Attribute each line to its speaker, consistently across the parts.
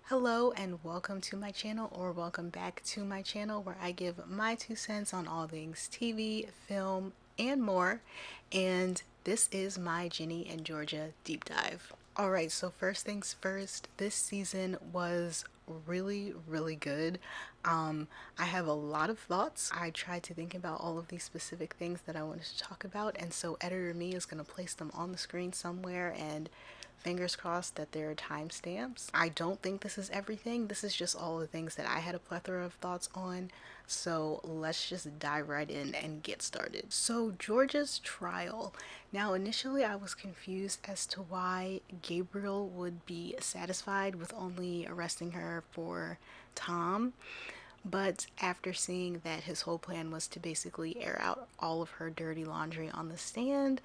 Speaker 1: Hello and welcome to my channel, or welcome back to my channel, where I give my 2 cents on all things TV, film, and more. And this is my Ginny and Georgia deep dive. Alright, so first things first, this season was really good. I have a lot of thoughts. I tried to think about all of these specific things that I wanted to talk about, and so editor me is going to place them on the screen somewhere, and fingers crossed that there are timestamps. I don't think this is everything. This is just all the things that I had a plethora of thoughts on. So let's just dive right in and get started. So Georgia's trial. Now initially I was confused as to why Gabriel would be satisfied with only arresting her for Tom. But after seeing that his whole plan was to basically air out all of her dirty laundry on the stand,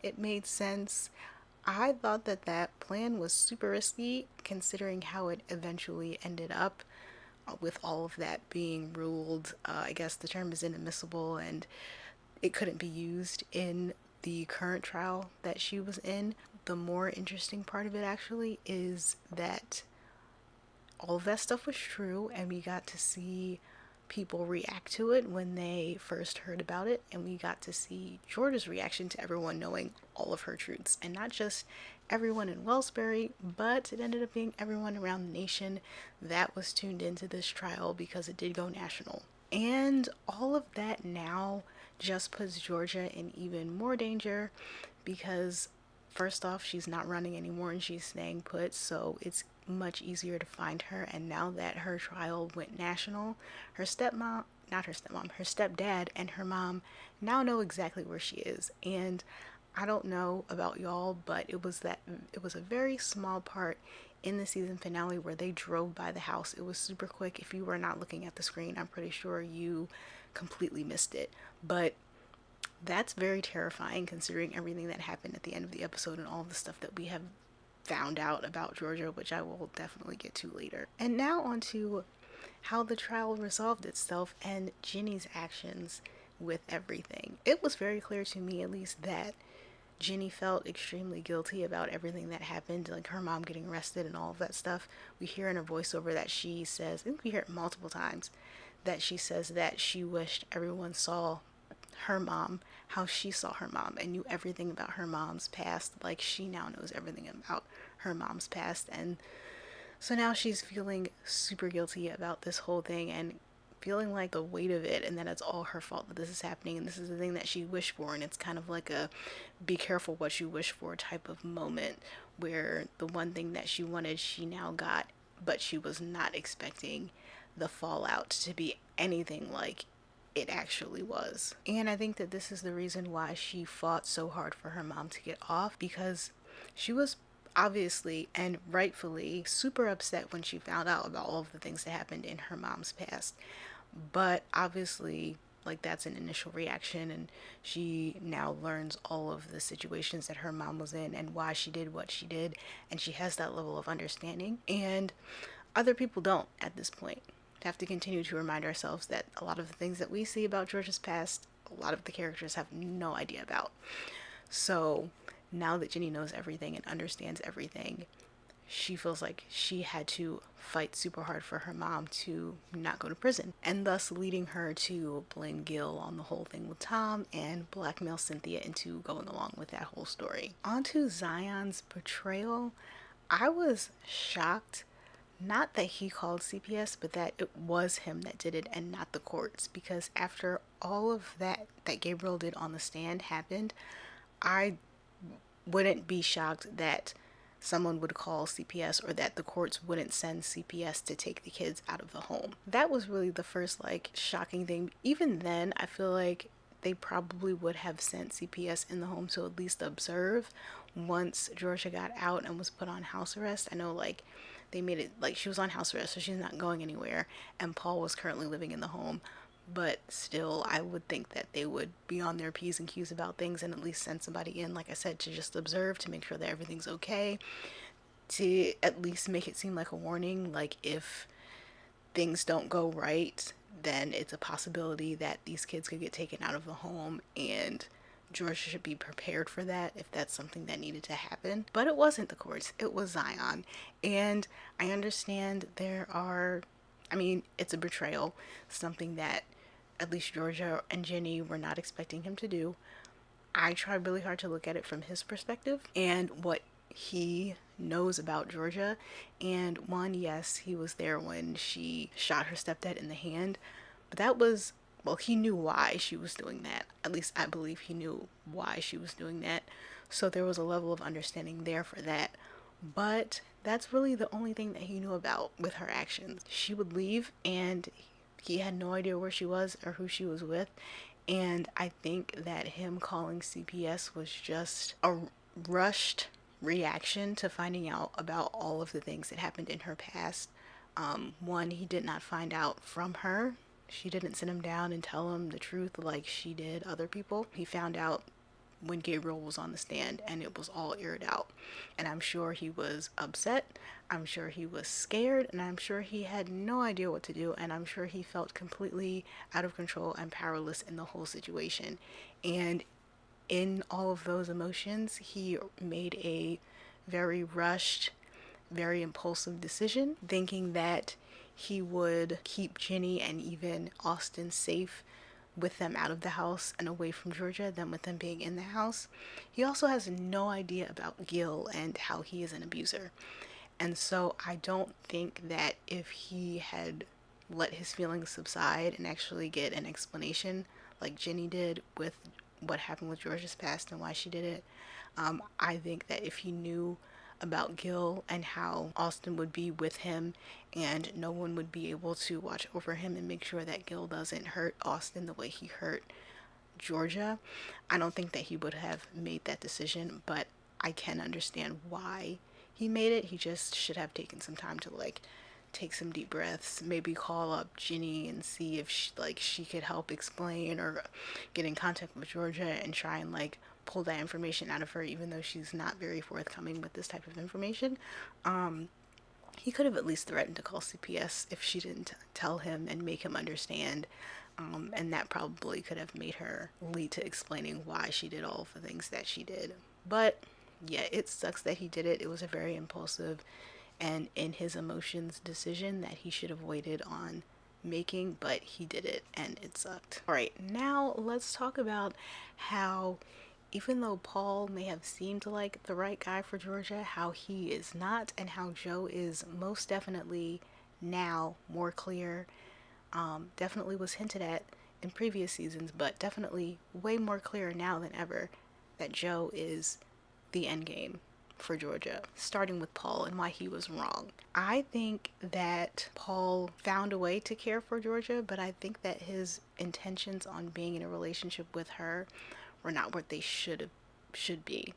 Speaker 1: it made sense. I thought that that plan was super risky considering how it eventually ended up, with all of that being ruled. I guess the term is inadmissible and it couldn't be used in the current trial that she was in. The more interesting part of it actually is that all of that stuff was true, and we got to see people react to it when they first heard about it, and we got to see Georgia's reaction to everyone knowing all of her truths, and not just everyone in Wellsbury, but it ended up being everyone around the nation that was tuned into this trial because it did go national. And all of that now just puts Georgia in even more danger because, first off, she's not running anymore and she's staying put, so it's much easier to find her. And now that her trial went national, her stepmom, not her stepmom, her stepdad and her mom now know exactly where she is. And I don't know about y'all, but it was a very small part in the season finale where they drove by the house. It was super quick. If you were not looking at the screen, I'm pretty sure you completely missed it. But that's very terrifying considering everything that happened at the end of the episode and all the stuff that we have found out about Georgia, which I will definitely get to later. And now on to how the trial resolved itself and Ginny's actions with everything. It was very clear to me, at least, that Ginny felt extremely guilty about everything that happened, like her mom getting arrested and all of that stuff. We hear in her voiceover that she says, I think we hear it multiple times, that she says that she wished everyone saw her mom how she saw her mom and knew everything about her mom's past, like she now knows everything about her mom's past. And so now she's feeling super guilty about this whole thing and feeling like the weight of it, and that it's all her fault that this is happening, and this is the thing that she wished for. And it's kind of like a be careful what you wish for type of moment, where the one thing that she wanted she now got, but she was not expecting the fallout to be anything like it actually was. And I think that this is the reason why she fought so hard for her mom to get off, because she was obviously and rightfully super upset when she found out about all of the things that happened in her mom's past. But obviously, like, that's an initial reaction, and she now learns all of the situations that her mom was in and why she did what she did, and she has that level of understanding, and other people don't at this point. Have to continue to remind ourselves that a lot of the things that we see about Georgia's past, a lot of the characters have no idea about. So now that Ginny knows everything and understands everything, she feels like she had to fight super hard for her mom to not go to prison, and thus leading her to blame Gil on the whole thing with Tom and blackmail Cynthia into going along with that whole story. On to Zion's betrayal. I was shocked, not that he called CPS, but that it was him that did it and not the courts, because after all of that Gabriel did on the stand happened, I wouldn't be shocked that someone would call CPS, or that the courts wouldn't send CPS to take the kids out of the home. That was really the first shocking thing. Even then, I feel like they probably would have sent CPS in the home to at least observe once Georgia got out and was put on house arrest. I know they made it like she was on house arrest, so she's not going anywhere, and Paul was currently living in the home. But still, I would think that they would be on their P's and Q's about things and at least send somebody in, like I said, to just observe, to make sure that everything's okay, to at least make it seem like a warning, like if things don't go right, then it's a possibility that these kids could get taken out of the home, and Georgia should be prepared for that if that's something that needed to happen. But it wasn't the courts, it was Zion. And I understand it's a betrayal, something that at least Georgia and Ginny were not expecting him to do. I tried really hard to look at it from his perspective and what he knows about Georgia. And one, yes, he was there when she shot her stepdad in the hand, but that was, well, he knew why she was doing that. At least I believe he knew why she was doing that. So there was a level of understanding there for that. But that's really the only thing that he knew about with her actions. She would leave and he had no idea where she was or who she was with. And I think that him calling CPS was just a rushed reaction to finding out about all of the things that happened in her past. One, he did not find out from her. She didn't sit him down and tell him the truth like she did other people. He found out when Gabriel was on the stand and it was all aired out. And I'm sure he was upset. I'm sure he was scared, and I'm sure he had no idea what to do, and I'm sure he felt completely out of control and powerless in the whole situation. And in all of those emotions, he made a very rushed, very impulsive decision, thinking that he would keep Ginny and even Austin safe with them out of the house and away from Georgia than with them being in the house. He also has no idea about Gil and how he is an abuser. And so I don't think that if he had let his feelings subside and actually get an explanation like Ginny did with what happened with Georgia's past and why she did it, I think that if he knew about Gil and how Austin would be with him and no one would be able to watch over him and make sure that Gil doesn't hurt Austin the way he hurt Georgia, I don't think that he would have made that decision, but I can understand why he made it. He just should have taken some time to take some deep breaths, maybe call up Ginny and see if she could help explain or get in contact with Georgia and try and pull that information out of her, even though she's not very forthcoming with this type of information. He could have at least threatened to call CPS if she didn't tell him and make him understand. And that probably could have made her lead to explaining why she did all of the things that she did. But yeah, it sucks that he did it. It was a very impulsive and in his emotions decision that he should have waited on making, but he did it and it sucked. All right, now let's talk about how even though Paul may have seemed like the right guy for Georgia, how he is not, and how Joe is most definitely now more clear. Definitely was hinted at in previous seasons, but definitely way more clear now than ever that Joe is the end game for Georgia, starting with Paul and why he was wrong. I think that Paul found a way to care for Georgia, but I think that his intentions on being in a relationship with her were not what they should be.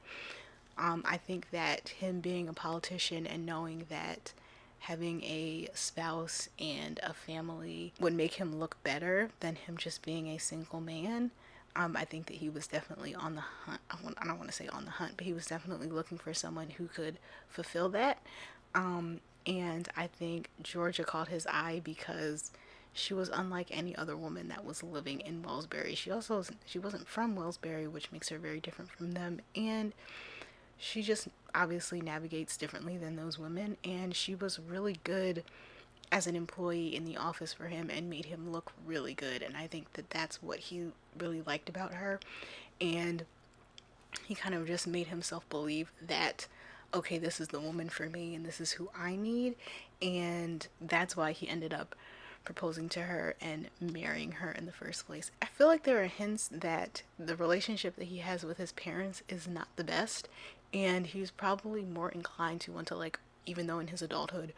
Speaker 1: I think that him being a politician and knowing that having a spouse and a family would make him look better than him just being a single man. I think that he was definitely on the hunt. I don't want to say on the hunt, but he was definitely looking for someone who could fulfill that. And I think Georgia caught his eye because she was unlike any other woman that was living in Wellsbury. She wasn't from Wellsbury, which makes her very different from them. And she just obviously navigates differently than those women. And she was really good as an employee in the office for him and made him look really good. And I think that that's what he really liked about her. And he kind of just made himself believe that, okay, this is the woman for me and this is who I need. And that's why he ended up proposing to her and marrying her in the first place. I feel like there are hints that the relationship that he has with his parents is not the best. And he's probably more inclined to want to, even though in his adulthood,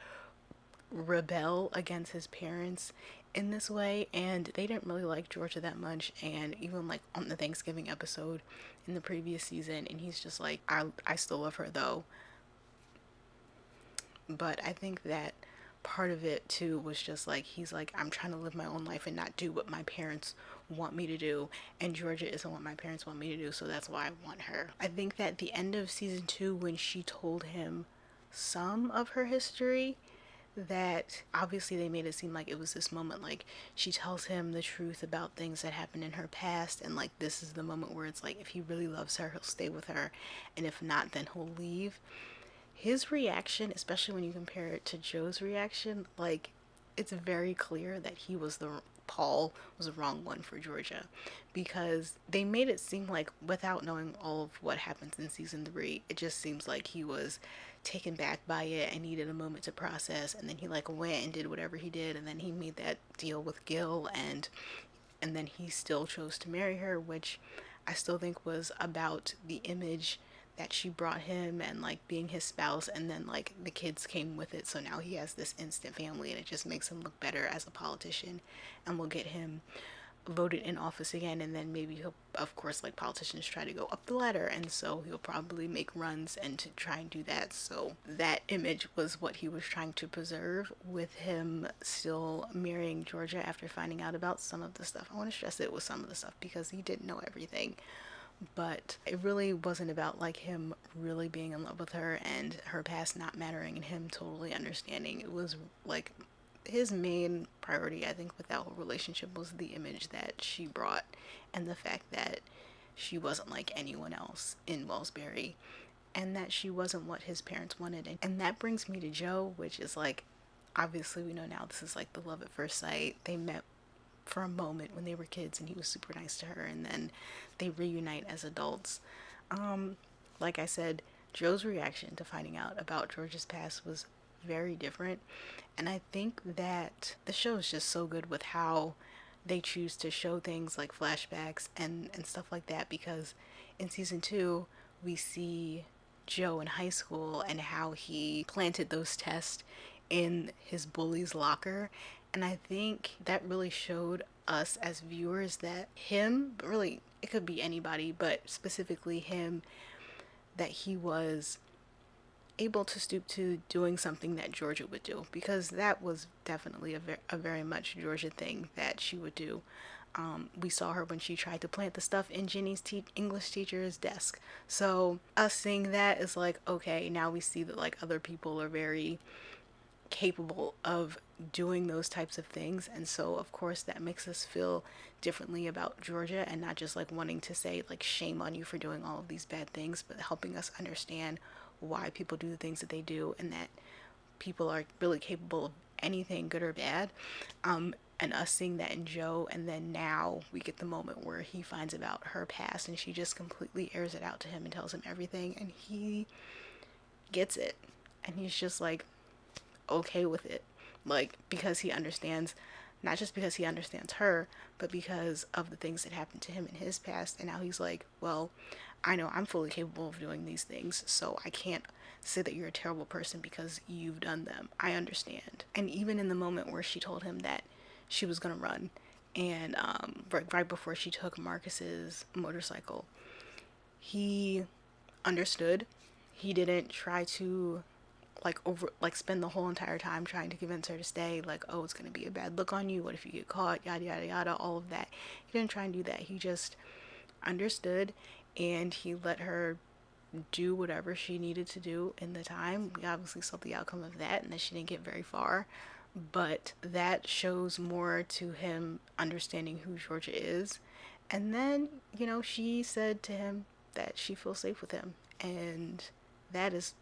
Speaker 1: rebel against his parents in this way. And they didn't really like Georgia that much, and even on the Thanksgiving episode in the previous season, and he's just like, I still love her though. But I think that part of it too was just he's like, I'm trying to live my own life and not do what my parents want me to do, and Georgia isn't what my parents want me to do, so that's why I want her. I think that the end of season 2, when she told him some of her history, that obviously they made it seem like it was this moment, like she tells him the truth about things that happened in her past, and like this is the moment where it's like if he really loves her, he'll stay with her, and if not, then he'll leave. His reaction, especially when you compare it to Joe's reaction, like it's very clear that Paul was the wrong one for Georgia, because they made it seem like, without knowing all of what happens in season 3, it just seems like he was taken back by it and needed a moment to process, and then he like went and did whatever he did, and then he made that deal with Gil, and then he still chose to marry her, which I still think was about the image that she brought him and like being his spouse, and then like the kids came with it, so now he has this instant family, and it just makes him look better as a politician and will get him voted in office again. And then maybe he'll, of course, like politicians try to go up the ladder, and so he'll probably make runs and to try and do that. So that image was what he was trying to preserve, with him still marrying Georgia after finding out about some of the stuff. I want to stress it was some of the stuff because he didn't know everything, but it really wasn't about like him really being in love with her and her past not mattering and him totally understanding. It was like his main priority, I think, with that whole relationship was the image that she brought, and the fact that she wasn't like anyone else in Wellsbury, and that she wasn't what his parents wanted. And that brings me to Joe, which is like, obviously we know now this is like the love at first sight. They met for a moment when they were kids and he was super nice to her, and then they reunite as adults. Like I said, Joe's reaction to finding out about George's past was very different, and I think that the show is just so good with how they choose to show things like flashbacks and stuff like that, because in season 2 we see Joe in high school and how he planted those tests in his bully's locker. And I think that really showed us as viewers that him, but really it could be anybody, but specifically him, that he was able to stoop to doing something that Georgia would do, because that was definitely a very much Georgia thing that she would do. We saw her when she tried to plant the stuff in Ginny's English teacher's desk. So us seeing that is like, okay, now we see that like other people are very capable of doing those types of things, and so of course that makes us feel differently about Georgia, and not just like wanting to say like shame on you for doing all of these bad things, but helping us understand why people do the things that they do, and that people are really capable of anything, good or bad. And us seeing that in Joe, and then now we get the moment where he finds about her past and she just completely airs it out to him and tells him everything, and he gets it, and he's just like okay with it, like because he understands, not just because he understands her, but because of the things that happened to him in his past. And now he's like, well, I know I'm fully capable of doing these things, so I can't say that you're a terrible person because you've done them. I understand. And even in the moment where she told him that she was gonna run, and right before she took Marcus's motorcycle, he understood. He didn't try to spend the whole entire time trying to convince her to stay, like, oh, it's going to be a bad look on you, what if you get caught, yada yada yada, all of that. He didn't try and do that. He just understood, and he let her do whatever she needed to do in the time. We obviously saw the outcome of that, and that she didn't get very far, but that shows more to him understanding who Georgia is. And then, she said to him that she feels safe with him, and that is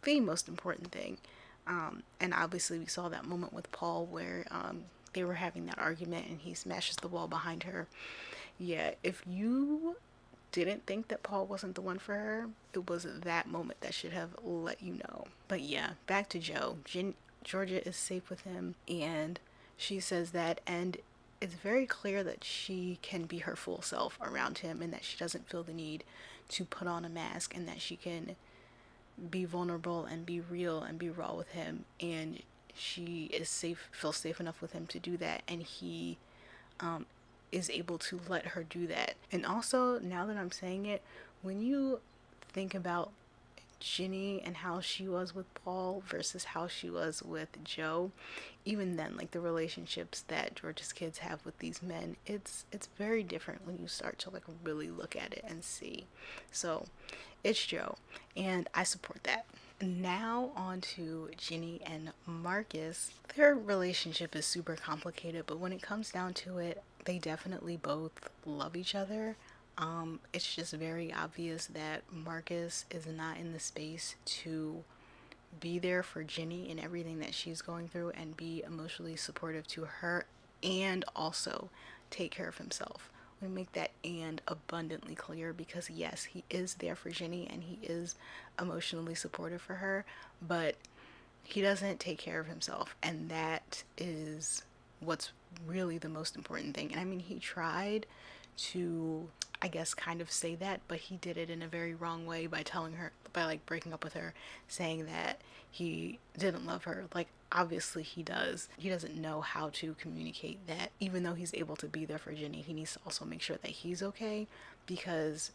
Speaker 1: the most important thing. And obviously we saw that moment with Paul where they were having that argument and he smashes the wall behind her. Yeah, if you didn't think that Paul wasn't the one for her, it was that moment that should have let you know. But yeah, back to Joe. Georgia is safe with him, and she says that, and it's very clear that she can be her full self around him, and that she doesn't feel the need to put on a mask, and that she can be vulnerable and be real and be raw with him, and she is safe, feels safe enough with him to do that, and he is able to let her do that. And also, now that I'm saying it, when you think about Ginny and how she was with Paul versus how she was with Joe, even then, like the relationships that George's kids have with these men, it's very different when you start to like really look at it and see. So it's Joe, and I support that. Now on to Ginny and Marcus. Their relationship is super complicated, but when it comes down to it, they definitely both love each other. It's just very obvious that Marcus is not in the space to be there for Ginny in everything that she's going through and be emotionally supportive to her and also take care of himself. We make that and abundantly clear because yes, he is there for Ginny and he is emotionally supportive for her, but he doesn't take care of himself, and that is what's really the most important thing. And I mean, he tried to, I guess, kind of say that, but he did it in a very wrong way by telling her, by like breaking up with her, saying that he didn't love her. Like, obviously he does. He doesn't know how to communicate that. Even though he's able to be there for Ginny, he needs to also make sure that he's okay, because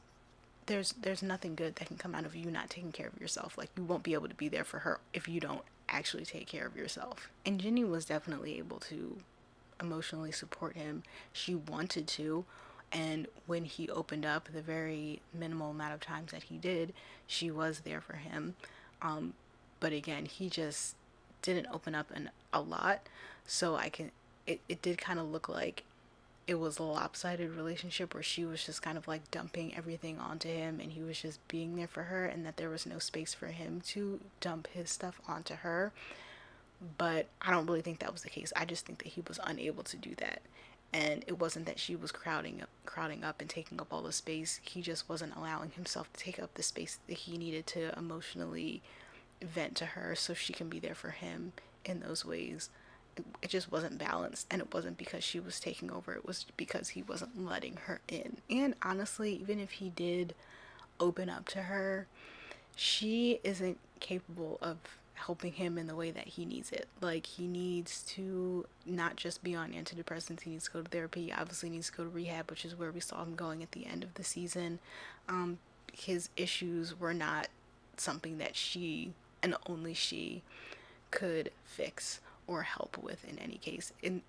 Speaker 1: there's nothing good that can come out of you not taking care of yourself. Like, you won't be able to be there for her if you don't actually take care of yourself. And Ginny was definitely able to emotionally support him. She wanted to, and when he opened up, the very minimal amount of times that he did, she was there for him. But again, he just didn't open up a lot. So it did kind of look like it was a lopsided relationship where she was just kind of like dumping everything onto him and he was just being there for her, and that there was no space for him to dump his stuff onto her. But I don't really think that was the case. I just think that he was unable to do that. And it wasn't that she was crowding up and taking up all the space. He just wasn't allowing himself to take up the space that he needed to emotionally vent to her so she can be there for him in those ways. It just wasn't balanced, and it wasn't because she was taking over, it was because he wasn't letting her in. And honestly, even if he did open up to her, she isn't capable of helping him in the way that he needs it. Like, he needs to not just be on antidepressants, he needs to go to therapy. He obviously needs to go to rehab, which is where we saw him going at the end of the season. His issues were not something that she, and only she, could fix or help with in any case. In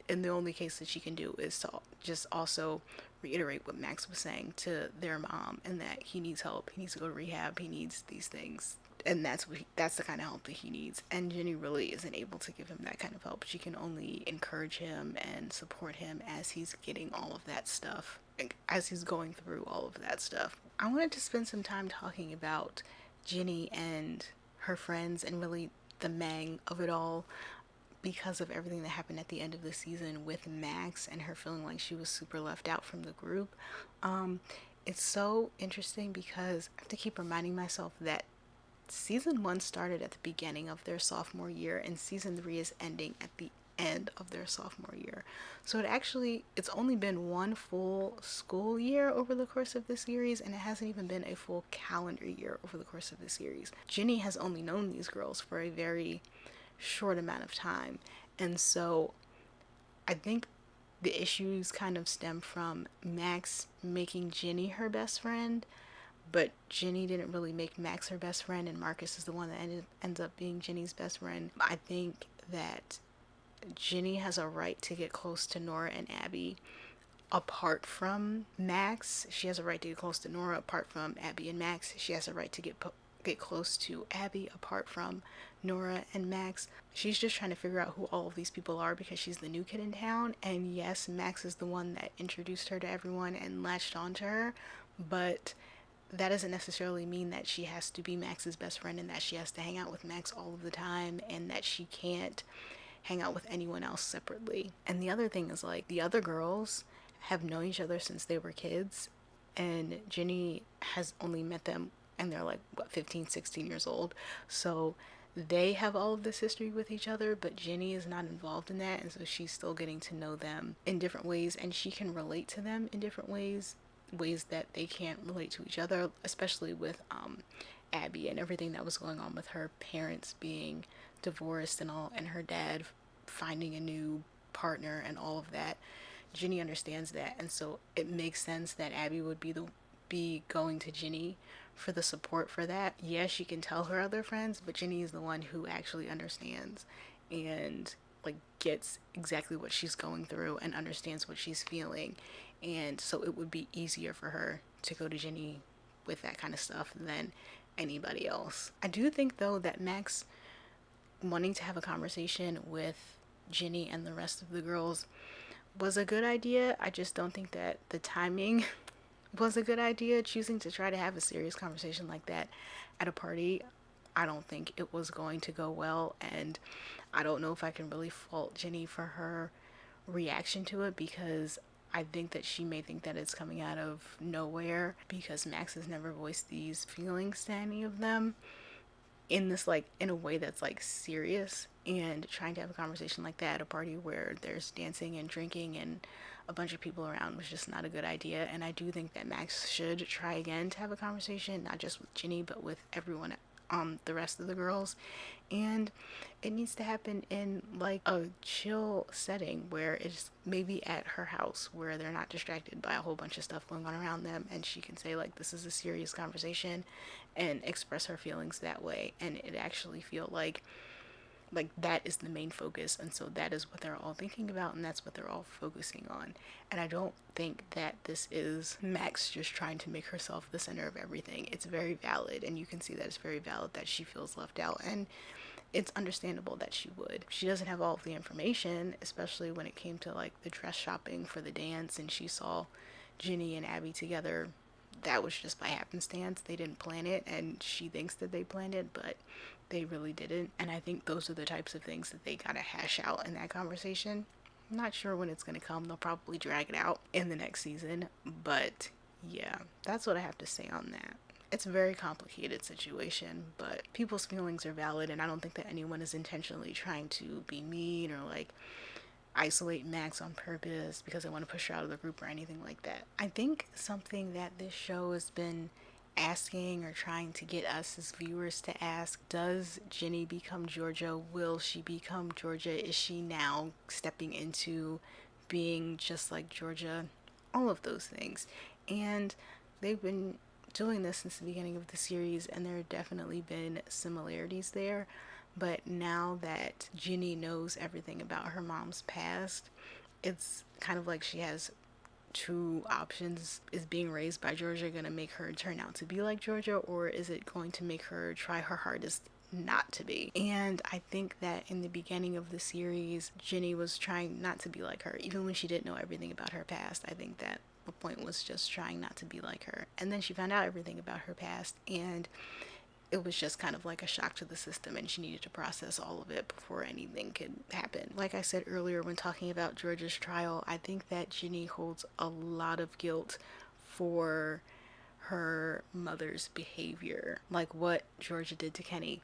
Speaker 1: the only case that she can do is to just also reiterate what Max was saying to their mom, and that he needs help. He needs to go to rehab. He needs these things. And that's the kind of help that he needs. And Ginny really isn't able to give him that kind of help. She can only encourage him and support him as he's getting all of that stuff, as he's going through all of that stuff. I wanted to spend some time talking about Ginny and her friends and really the Mang of it all, because of everything that happened at the end of the season with Max and her feeling like she was super left out from the group. It's so interesting because I have to keep reminding myself that season 1 started at the beginning of their sophomore year and season 3 is ending at the end of their sophomore year. So it's only been one full school year over the course of the series, and it hasn't even been a full calendar year over the course of the series. Ginny has only known these girls for a very short amount of time, and so I think the issues kind of stem from Max making Ginny her best friend, but Ginny didn't really make Max her best friend, and Marcus is the one that ends up being Ginny's best friend. I think that Ginny has a right to get close to Nora and Abby apart from Max. She has a right to get close to Nora apart from Abby and Max. She has a right to get close to Abby apart from Nora and Max. She's just trying to figure out who all of these people are because she's the new kid in town. And yes, Max is the one that introduced her to everyone and latched onto her, but that doesn't necessarily mean that she has to be Max's best friend and that she has to hang out with Max all of the time and that she can't hang out with anyone else separately. And the other thing is, like, the other girls have known each other since they were kids, and Ginny has only met them and they're like, what, 15, 16 years old. So they have all of this history with each other, but Ginny is not involved in that, and so she's still getting to know them in different ways, and she can relate to them in different ways that they can't relate to each other, especially with Abby and everything that was going on with her parents being divorced and all, and her dad finding a new partner and all of that. Ginny understands that, and so it makes sense that Abby would be going to Ginny for the support for that. Yes, she can tell her other friends, but Ginny is the one who actually understands and like gets exactly what she's going through and understands what she's feeling. And so it would be easier for her to go to Ginny with that kind of stuff than anybody else. I do think though that Max wanting to have a conversation with Ginny and the rest of the girls was a good idea. I just don't think that the timing was a good idea. Choosing to try to have a serious conversation like that at a party, I don't think it was going to go well. And I don't know if I can really fault Ginny for her reaction to it, because I think that she may think that it's coming out of nowhere because Max has never voiced these feelings to any of them in this, like, in a way that's like serious. And trying to have a conversation like that at a party where there's dancing and drinking and a bunch of people around was just not a good idea. And I do think that Max should try again to have a conversation, not just with Ginny but with everyone, the rest of the girls. And it needs to happen in like a chill setting where it's maybe at her house where they're not distracted by a whole bunch of stuff going on around them, and she can say like, this is a serious conversation, and express her feelings that way, and it actually feel like that is the main focus. And so that is what they're all thinking about, and that's what they're all focusing on. And I don't think that this is Max just trying to make herself the center of everything. It's very valid, and you can see that it's very valid that she feels left out, and it's understandable that she would. She doesn't have all of the information, especially when it came to like the dress shopping for the dance, and she saw Ginny and Abby together. That was just by happenstance. They didn't plan it, and she thinks that they planned it, but they really didn't. And I think those are the types of things that they gotta hash out in that conversation. I'm not sure when it's gonna come. They'll probably drag it out in the next season, but yeah, that's what I have to say on that. It's a very complicated situation, but people's feelings are valid, and I don't think that anyone is intentionally trying to be mean or like isolate Max on purpose because they want to push her out of the group or anything like that. I think something that this show has been asking or trying to get us as viewers to ask: does Ginny become Georgia? Will she become Georgia? Is she now stepping into being just like Georgia? All of those things. And they've been doing this since the beginning of the series, and there have definitely been similarities there. But now that Ginny knows everything about her mom's past, it's kind of like she has two options. Is being raised by Georgia going to make her turn out to be like Georgia, or is it going to make her try her hardest not to be? And I think that in the beginning of the series, Ginny was trying not to be like her, even when she didn't know everything about her past. I think that the point was just trying not to be like her. And then she found out everything about her past, and it was just kind of like a shock to the system, and she needed to process all of it before anything could happen. Like I said earlier when talking about Georgia's trial, I think that Ginny holds a lot of guilt for her mother's behavior, like what Georgia did to Kenny.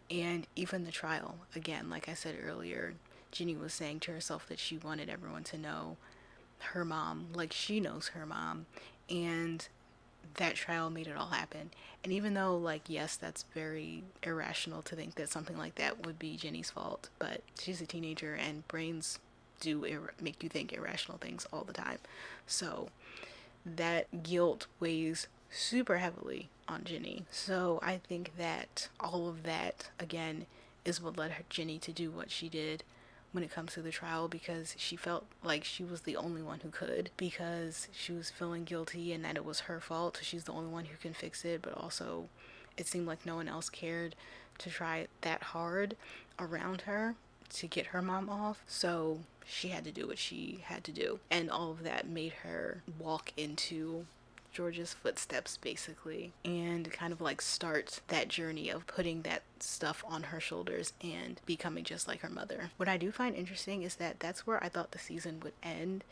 Speaker 1: And even the trial, again, like I said earlier, Ginny was saying to herself that she wanted everyone to know her mom like she knows her mom, and that trial made it all happen. And even though, like, yes, that's very irrational to think that something like that would be Jenny's fault, but she's a teenager and brains do make you think irrational things all the time. So that guilt weighs super heavily on Ginny. So I think that all of that, again, is what led her, Ginny, to do what she did when it comes to the trial, because she felt like she was the only one who could, because she was feeling guilty and that it was her fault. She's the only one who can fix it, but also it seemed like no one else cared to try that hard around her to get her mom off. So she had to do what she had to do, and all of that made her walk into George's footsteps, basically, and kind of like start that journey of putting that stuff on her shoulders and becoming just like her mother. What I do find interesting is that that's where I thought the season would end,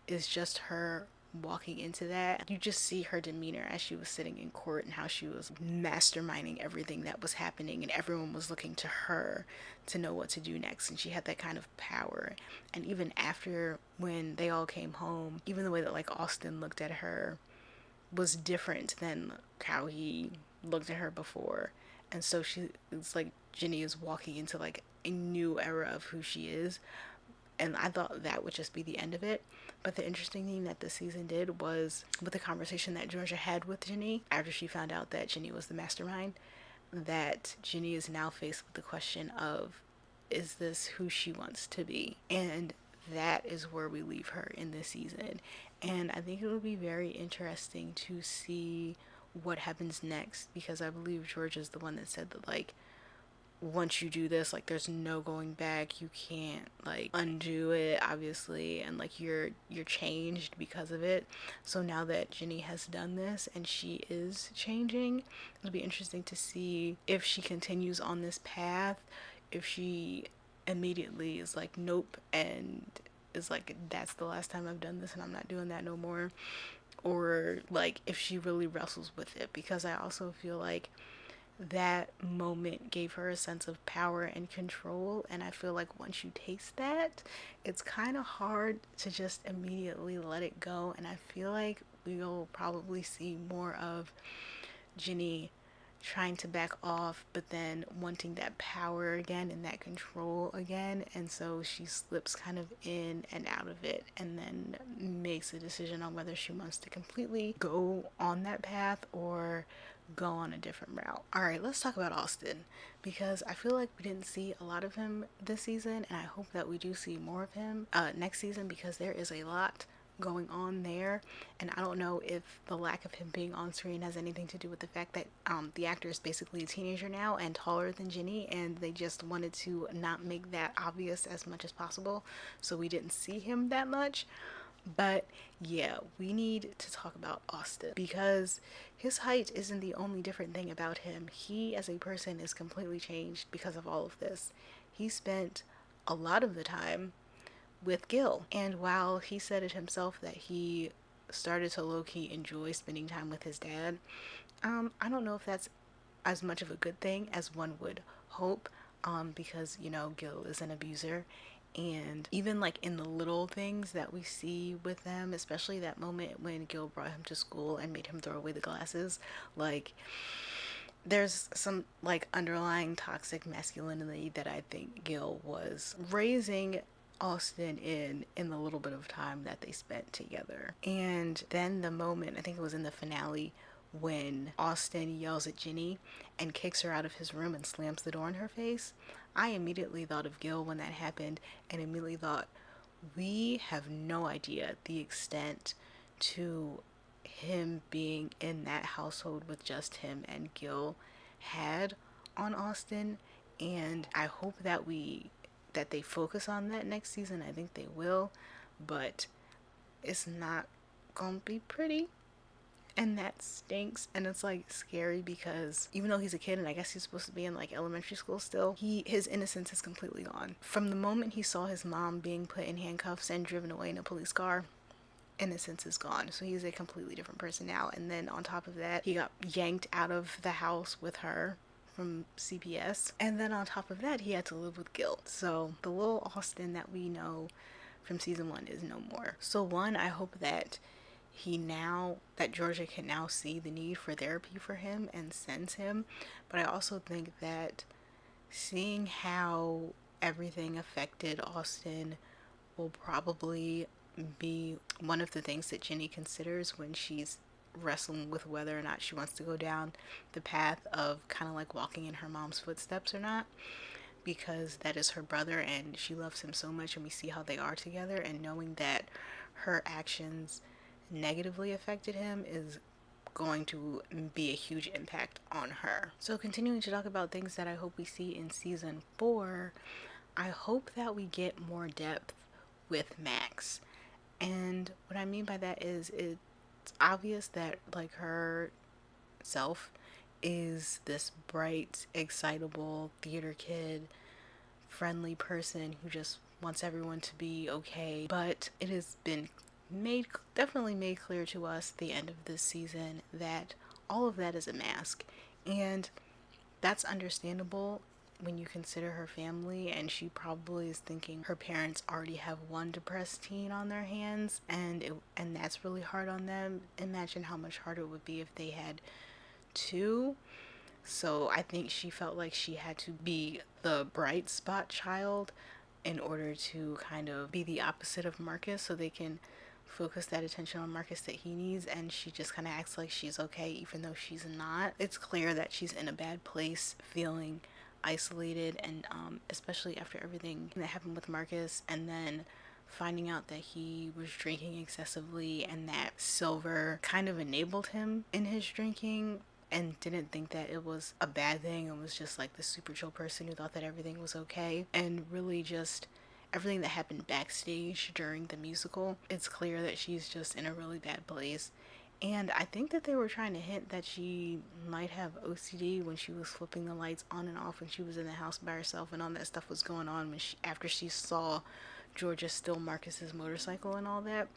Speaker 1: is just her walking into that. You just see her demeanor as she was sitting in court and how she was masterminding everything that was happening, and everyone was looking to her to know what to do next, and she had that kind of power. And even after, when they all came home, even the way that like Austin looked at her was different than how he looked at her before. And so it's like Ginny is walking into like a new era of who she is. And I thought that would just be the end of it. But the interesting thing that this season did was, with the conversation that Georgia had with Ginny after she found out that Ginny was the mastermind, that Ginny is now faced with the question of, is this who she wants to be? And that is where we leave her in this season. And I think it would be very interesting to see what happens next, because I believe Georgia's the one that said that, like, once you do this, like, there's no going back. You can't, like, undo it, obviously, and, like, you're changed because of it. So now that Ginny has done this and she is changing, it'll be interesting to see if she continues on this path, if she immediately is like, nope, and is like, that's the last time I've done this and I'm not doing that no more, or like if she really wrestles with it, because I also feel like that moment gave her a sense of power and control, and I feel like once you taste that, it's kind of hard to just immediately let it go. And I feel like we'll probably see more of Ginny trying to back off, but then wanting that power again and that control again. And so she slips kind of in and out of it, and then makes a decision on whether she wants to completely go on that path or go on a different route. All right, let's talk about Austin, because I feel like we didn't see a lot of him this season, and I hope that we do see more of him next season, because there is a lot going on there. And I don't know if the lack of him being on screen has anything to do with the fact that the actor is basically a teenager now and taller than Ginny, and they just wanted to not make that obvious as much as possible, so we didn't see him that much. But yeah, we need to talk about Austin, because his height isn't the only different thing about him. He as a person is completely changed because of all of this. He spent a lot of the time with Gil, and while he said it himself that he started to low-key enjoy spending time with his dad, I don't know if that's as much of a good thing as one would hope, because, you know, Gil is an abuser. And even like in the little things that we see with them, especially that moment when Gil brought him to school and made him throw away the glasses, like, there's some like underlying toxic masculinity that I think Gil was raising Austin in the little bit of time that they spent together. And then the moment, I think it was in the finale, when Austin yells at Ginny and kicks her out of his room and slams the door in her face, I immediately thought of Gil when that happened, and immediately thought, we have no idea the extent to him being in that household with just him and Gil had on Austin. And I hope that they focus on that next season. I think they will, but it's not gonna be pretty, and that stinks. And it's like scary, because even though he's a kid and I guess he's supposed to be in like elementary school still, his innocence is completely gone. From the moment he saw his mom being put in handcuffs and driven away in a police car, innocence is gone. So he's a completely different person now. And then on top of that, he got yanked out of the house with her from CPS, and then on top of that, he had to live with guilt. So the little Austin that we know from season 1 is no more. So one, I hope that Georgia can now see the need for therapy for him and sends him. But I also think that seeing how everything affected Austin will probably be one of the things that Ginny considers when she's wrestling with whether or not she wants to go down the path of kind of like walking in her mom's footsteps or not, because that is her brother and she loves him so much, and we see how they are together, and knowing that her actions negatively affected him is going to be a huge impact on her. So continuing to talk about things that I hope we see in season 4, I hope that we get more depth with Max. And what I mean by that is, it's obvious that like her self is this bright, excitable theater kid, friendly person who just wants everyone to be okay. But it has been definitely made clear to us the end of this season that all of that is a mask. And that's understandable when you consider her family, and she probably is thinking her parents already have one depressed teen on their hands, and that's really hard on them. Imagine how much harder it would be if they had two. So I think she felt like she had to be the bright spot child in order to kind of be the opposite of Marcus, so they can focus that attention on Marcus that he needs. And she just kind of acts like she's okay even though she's not. It's clear that she's in a bad place, feeling isolated, and especially after everything that happened with Marcus, and then finding out that he was drinking excessively and that Silver kind of enabled him in his drinking and didn't think that it was a bad thing and was just like the super chill person who thought that everything was okay. And really just everything that happened backstage during the musical, it's clear that she's just in a really bad place. And I think that they were trying to hint that she might have OCD when she was flipping the lights on and off when she was in the house by herself and all that stuff was going on when after she saw Georgia steal Marcus's motorcycle and all that.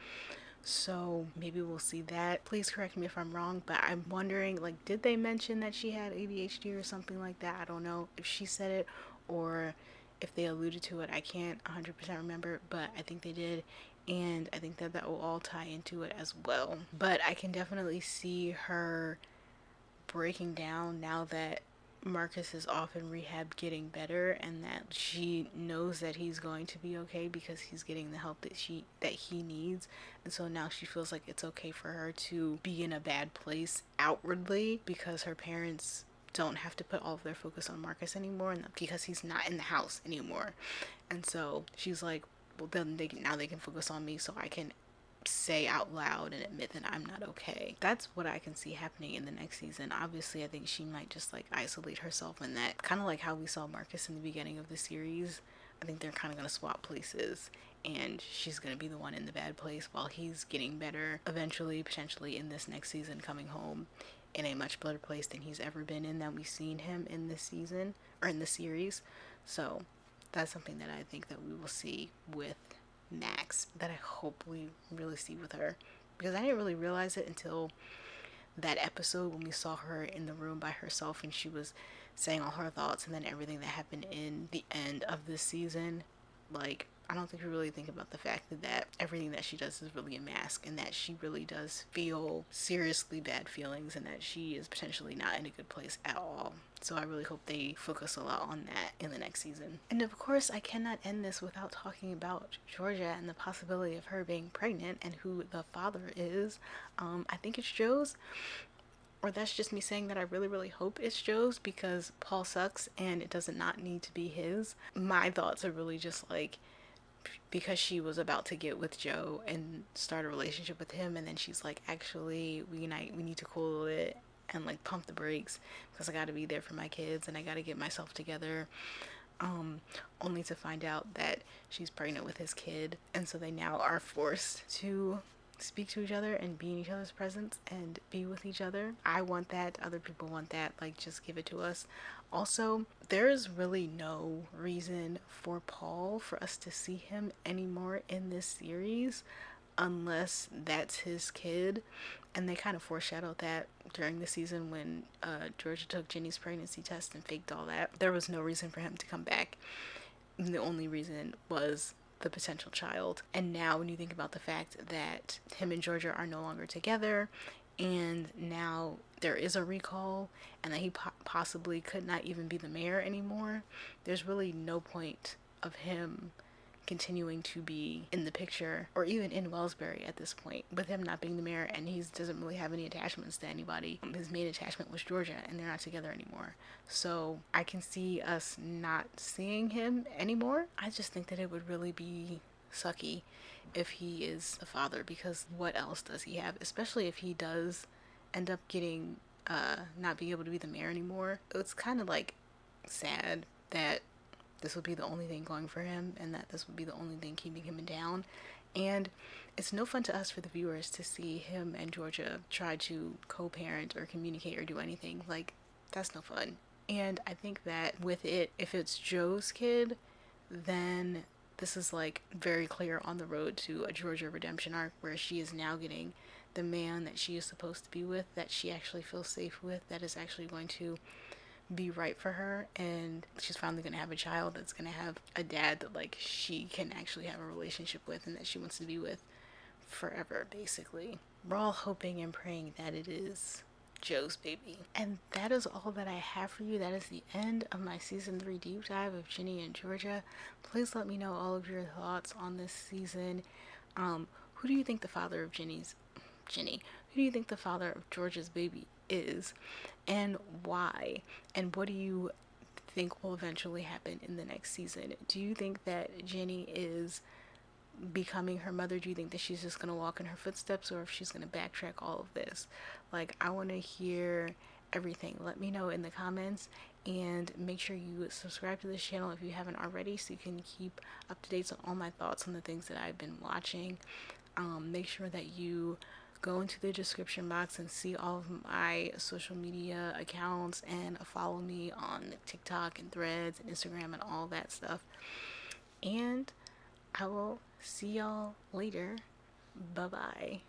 Speaker 1: So maybe we'll see that. Please correct me if I'm wrong, but I'm wondering, like, did they mention that she had ADHD or something like that? I don't know if she said it or if they alluded to it. I can't 100% remember, but I think they did. And I think that that will all tie into it as well. But I can definitely see her breaking down now that Marcus is off in rehab getting better and that she knows that he's going to be okay because he's getting the help that he needs. And so now she feels like it's okay for her to be in a bad place outwardly because her parents don't have to put all of their focus on Marcus anymore and because he's not in the house anymore. And so she's like, well, then now they can focus on me so I can say out loud and admit that I'm not okay. That's what I can see happening in the next season. Obviously, I think she might just like isolate herself in that, kind of like how we saw Marcus in the beginning of the series. I think they're kind of going to swap places and she's going to be the one in the bad place while he's getting better eventually, potentially in this next season, coming home in a much better place than he's ever been in that we've seen him in this season or in the series. So that's something that I think that we will see with Max, that I hope we really see with her, because I didn't really realize it until that episode when we saw her in the room by herself and she was saying all her thoughts and then everything that happened in the end of this season. Like, I don't think we really think about the fact that everything that she does is really a mask and that she really does feel seriously bad feelings and that she is potentially not in a good place at all. So I really hope they focus a lot on that in the next season. And of course, I cannot end this without talking about Georgia and the possibility of her being pregnant and who the father is. I think it's Joe's, or that's just me saying that I really, really hope it's Joe's because Paul sucks and it does not need to be his. My thoughts are really just like, because she was about to get with Joe and start a relationship with him, and then she's like, actually, we need to cool it and like pump the brakes because I got to be there for my kids and I got to get myself together. Only to find out that she's pregnant with his kid, and so they now are forced to speak to each other and be in each other's presence and be with each other. I want that. Other people want that. Like, just give it to us. Also, there is really no reason for Paul for us to see him anymore in this series unless that's his kid. And they kind of foreshadowed that during the season when Georgia took Ginny's pregnancy test and faked all that. There was no reason for him to come back. The only reason was the potential child. And now when you think about the fact that him and Georgia are no longer together and now there is a recall and that he possibly could not even be the mayor anymore, there's really no point of him continuing to be in the picture or even in Wellsbury at this point, with him not being the mayor and he doesn't really have any attachments to anybody. His main attachment was Georgia and they're not together anymore. So I can see us not seeing him anymore. I just think that it would really be sucky if he is the father, because what else does he have, especially if he does end up getting not being able to be the mayor anymore. It's kind of like sad that this would be the only thing going for him and that this would be the only thing keeping him down. And it's no fun to us for the viewers to see him and Georgia try to co-parent or communicate or do anything. Like, that's no fun. And I think that with it, if it's Joe's kid, then this is like very clear on the road to a Georgia redemption arc where she is now getting the man that she is supposed to be with, that she actually feels safe with, that is actually going to be right for her, and she's finally gonna have a child that's gonna have a dad that like she can actually have a relationship with and that she wants to be with forever, basically. We're all hoping and praying that it is Joe's baby. And that is all that I have for you. That is the end of my season 3 deep dive of Ginny and Georgia. Please let me know all of your thoughts on this season. Who do you think the father of Ginny? Who do you think the father of Georgia's baby is, and why? And what do you think will eventually happen in the next season? Do you think that Ginny is becoming her mother? Do you think that she's just gonna walk in her footsteps, or if she's gonna backtrack all of this? Like, I want to hear everything. Let me know in the comments, and make sure you subscribe to this channel if you haven't already, so you can keep up to date on all my thoughts on the things that I've been watching. Make sure that you go into the description box and see all of my social media accounts, and follow me on TikTok and Threads and Instagram and all that stuff. And I will see y'all later. Bye bye.